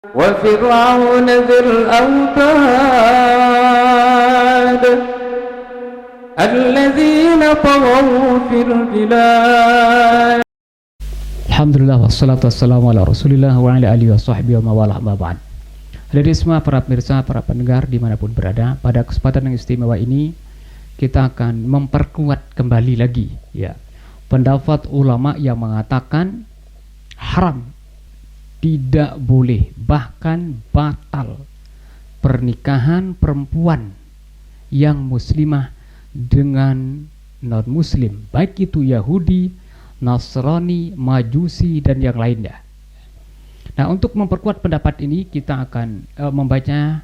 وفرعون ذي الأوتاد الذين طغوا في البلاد. Alhamdulillah wassalatu wassalamu ala rasulillah wa ala alihi wa sahbihi wa mawalah ma ba'd. Hadirin semua para pemirsa, para pendengar dimanapun berada, pada kesempatan yang istimewa ini kita akan memperkuat kembali lagi ya pendapat ulama yang mengatakan haram, tidak boleh, bahkan batal pernikahan perempuan yang muslimah dengan non-muslim, baik itu Yahudi, Nasrani, Majusi, dan yang lainnya. Nah, untuk memperkuat pendapat ini kita akan membaca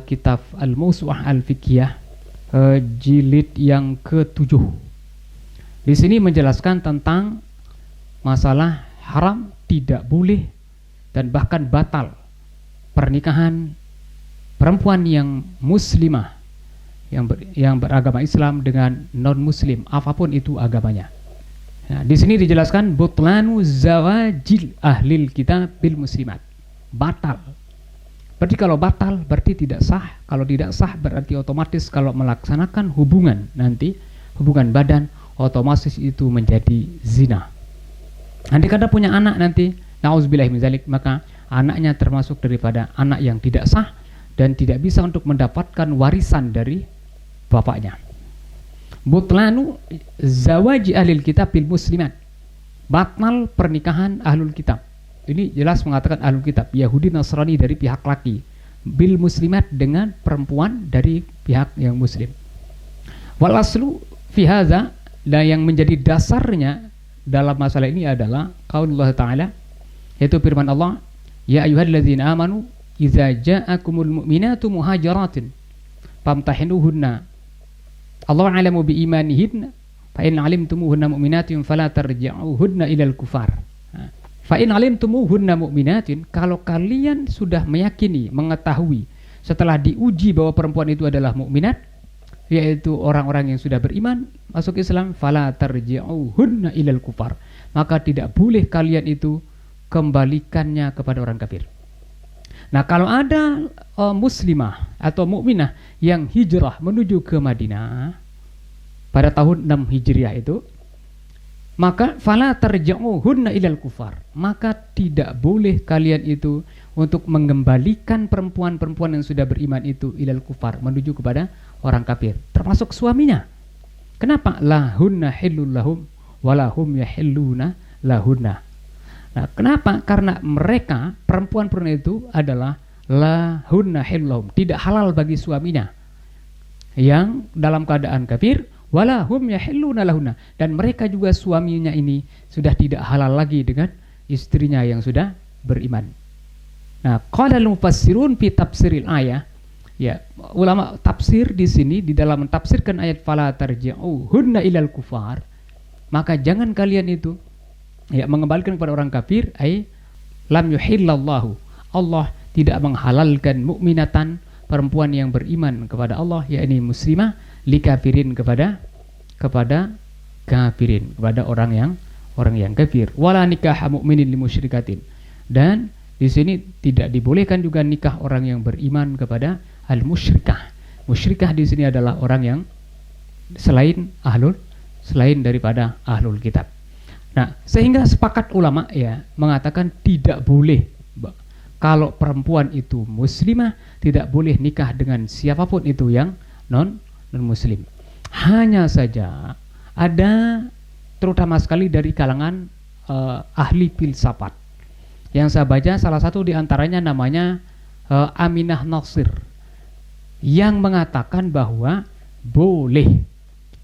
kitab Al-Mawsu'ah Al-Fiqhiyah jilid yang ke-7. Di sini menjelaskan tentang masalah haram, tidak boleh, dan bahkan batal pernikahan perempuan yang muslimah yang beragama Islam dengan non-muslim, apapun itu agamanya. Nah, di sini dijelaskan butlanu zawajil ahlil kitab bil muslimat. Batal. Berarti kalau batal berarti tidak sah. Kalau tidak sah berarti otomatis kalau melaksanakan hubungan nanti, hubungan badan, otomatis itu menjadi zina. Nanti kada punya anak nanti, na'udzubillahi min dzalik, maka anaknya termasuk daripada anak yang tidak sah dan tidak bisa untuk mendapatkan warisan dari bapaknya. Butlanu zawaji ahlil kitab bil muslimat. Batal pernikahan ahlul kitab. Ini jelas mengatakan ahlul kitab, Yahudi, Nasrani dari pihak laki, bil muslimat dengan perempuan dari pihak yang muslim. Wal aslu fi hadza, dan yang menjadi dasarnya dalam masalah ini adalah qaulullah ta'ala, yaitu firman Allah, ya ayyuhalladzina amanu idza ja'akumul mu'minatu muhajiratin famtahinuhunna Allah a'lamu biimanihinna fa in 'alimtumuhunna mu'minatin fala tarji'uhunna ilal kufar. Fa in 'alimtumuhunna mu'minatin, kalau kalian sudah meyakini, mengetahui setelah diuji bahwa perempuan itu adalah mukminat, yaitu orang-orang yang sudah beriman masuk Islam, fala tarji'uhunna ilal kufar, maka tidak boleh kalian itu kembalikannya kepada orang kafir. Nah, kalau ada muslimah atau mukminah yang hijrah menuju ke Madinah pada tahun 6 Hijriah itu, maka fala tarji'uhunna ilal kufar, maka tidak boleh kalian itu untuk mengembalikan perempuan-perempuan yang sudah beriman itu ilal kufar, menuju kepada orang kafir, termasuk suaminya. Kenapa? Lahunna hillul lahum walahum yahilluna lahunna. Nah, kenapa? Karena mereka, perempuan-perempuan itu adalah lahunna hillul lahum, tidak halal bagi suaminya yang dalam keadaan kafir, walahum yahilluna lahunna, dan mereka juga suaminya ini sudah tidak halal lagi dengan istrinya yang sudah beriman. Nah, qala al-mufassirun fi tafsiril ayah, ya, ulama tafsir di sini di dalam mentafsirkan ayat fala tarji'uhunna ilal kufar, maka jangan kalian itu ya mengembalikan kepada orang kafir, ai lam yuhillallahu, Allah tidak menghalalkan mukminatan, perempuan yang beriman kepada Allah, yakni muslimah, likafirin kepada kafirin, kepada orang yang kafir. Wala nikah mu'minin limusyrikatin, dan di sini tidak dibolehkan juga nikah orang yang beriman kepada al-musyrikah. Musyrikah di sini adalah orang yang selain daripada ahlul kitab. Nah, sehingga sepakat ulama ya mengatakan tidak boleh kalau perempuan itu muslimah, tidak boleh nikah dengan siapapun itu yang non muslim. Hanya saja ada terutama sekali dari kalangan ahli filsafat yang saya baca, salah satu diantaranya namanya Aminah Nasir, yang mengatakan bahwa boleh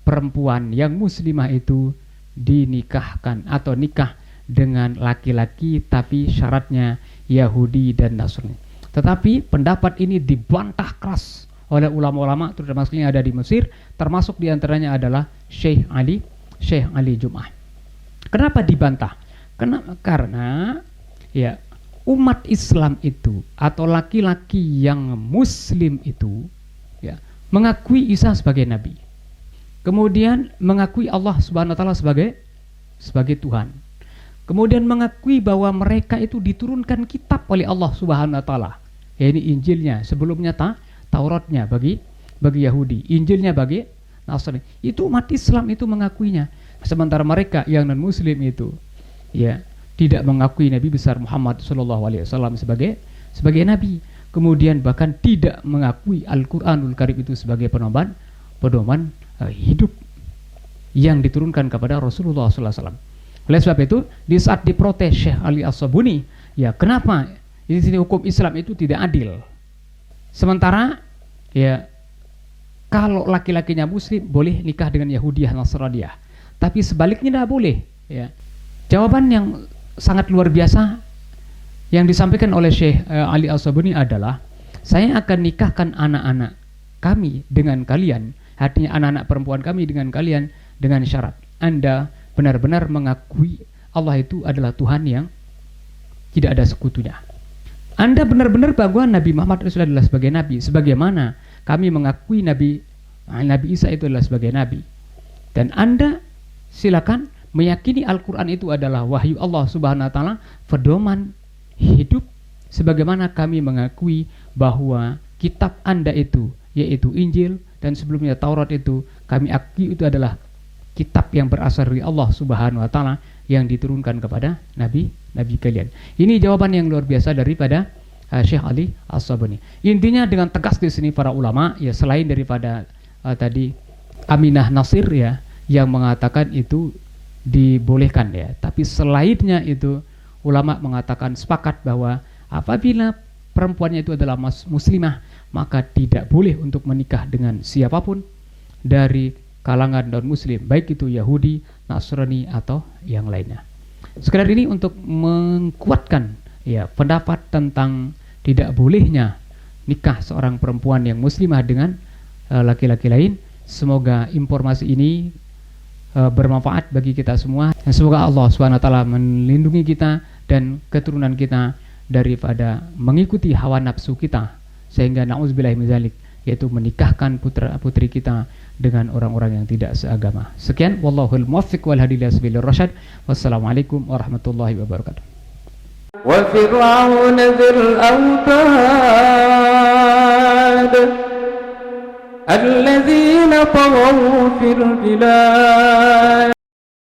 perempuan yang muslimah itu dinikahkan atau nikah dengan laki-laki, tapi syaratnya Yahudi dan Nasrani. Tetapi pendapat ini dibantah keras oleh ulama-ulama terutama sekali yang ada di Mesir, termasuk diantaranya adalah Syekh Ali Jum'ah. Kenapa dibantah? Karena ya umat Islam itu atau laki-laki yang muslim itu ya mengakui Isa sebagai nabi, kemudian mengakui Allah Subhanahu wa taala sebagai Tuhan, kemudian mengakui bahwa mereka itu diturunkan kitab oleh Allah Subhanahu wa taala. Ya, ini Injilnya, sebelumnya Tauratnya bagi Yahudi, Injilnya bagi Nasrani. Itu umat Islam itu mengakuinya. Sementara mereka yang non muslim itu ya tidak mengakui Nabi besar Muhammad SAW sebagai nabi. Kemudian bahkan tidak mengakui Al-Qur'anul Karim itu sebagai pedoman hidup yang diturunkan kepada Rasulullah SAW. Oleh sebab itu, di saat diprotes Syekh Ali As-Sabuni, ya kenapa di sini hukum Islam itu tidak adil? Sementara ya kalau laki-lakinya muslim boleh nikah dengan Yahudiyah Nasraniyah, tapi sebaliknya tidak boleh. Ya. Jawaban yang sangat luar biasa yang disampaikan oleh Syekh Ali As-Sabuni adalah, saya akan nikahkan anak-anak kami dengan kalian, artinya anak-anak perempuan kami dengan kalian, dengan syarat Anda benar-benar mengakui Allah itu adalah Tuhan yang tidak ada sekutunya. Anda benar-benar bahwa Nabi Muhammad itu adalah sebagai nabi, sebagaimana kami mengakui Nabi Isa itu adalah sebagai nabi. Dan Anda silakan meyakini Al-Quran itu adalah wahyu Allah Subhanahu wa taala, pedoman hidup, sebagaimana kami mengakui bahwa kitab Anda itu yaitu Injil dan sebelumnya Taurat itu kami akui itu adalah kitab yang berasal dari Allah Subhanahu wa taala yang diturunkan kepada nabi kalian. Ini jawaban yang luar biasa daripada Syekh Ali As-Sabuni. Intinya dengan tegas di sini para ulama ya, selain daripada tadi Aminah Nasir ya yang mengatakan itu dibolehkan ya, tapi selainnya itu ulama mengatakan sepakat bahwa apabila perempuannya itu adalah muslimah, maka tidak boleh untuk menikah dengan siapapun dari kalangan non-muslim, baik itu Yahudi, Nasrani atau yang lainnya. Sekedar ini untuk menguatkan ya pendapat tentang tidak bolehnya nikah seorang perempuan yang muslimah dengan laki-laki lain. Semoga informasi ini bermanfaat bagi kita semua, dan semoga Allah SWT melindungi kita dan keturunan kita daripada mengikuti hawa nafsu kita, sehingga na'udzubillahi min dzalik, yaitu menikahkan putra putri kita dengan orang-orang yang tidak seagama. Sekian, wallahul muwaffiq wal hadi ila sabilir rasyad. Wassalamualaikum warahmatullahi wabarakatuh. Wa fir'aun dzil autad الذين طغوا في البلاد